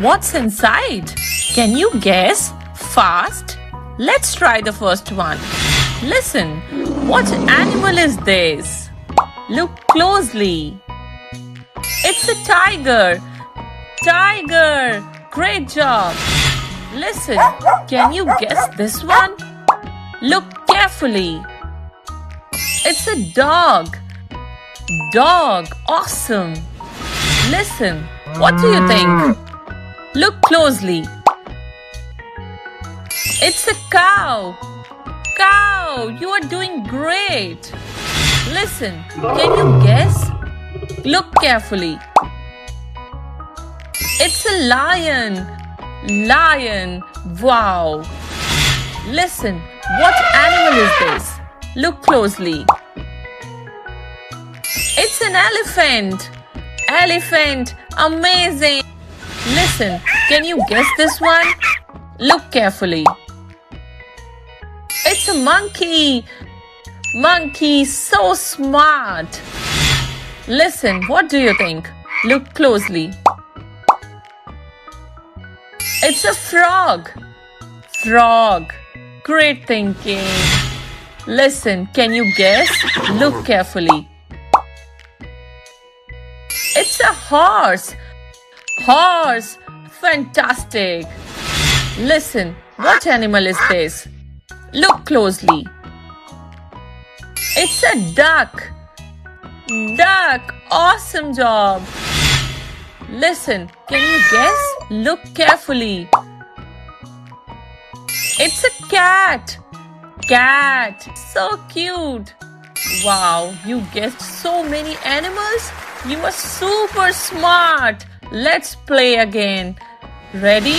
What's inside? Can you guess? Fast. Let's try the first one. Listen, what animal is this? Look closely. It's a tiger. Tiger. Great job. Listen, can you guess this one? Look carefully. It's a dog. Dog. Awesome. Listen, what do you think? Look closely. It's a cow. Cow. You are doing great. Listen, can you guess? Look carefully. It's a lion. Lion. Wow. Listen, what animal is this? Look closely. It's an elephant. Elephant. Amazing. Listen, can you guess this one? Look carefully. It's a monkey. Monkey. So smart. Listen, what do you think? Look closely. It's a frog. Frog. Great thinking. Listen, can you guess? Look carefully. It's a horse. Horse. Fantastic. Listen, what animal is this? Look closely. It's a duck. Duck. Awesome job. Listen, can you guess? Look carefully. It's a cat. Cat. So cute. Wow, you guessed so many animals. You are super smart. Let's play again. Ready?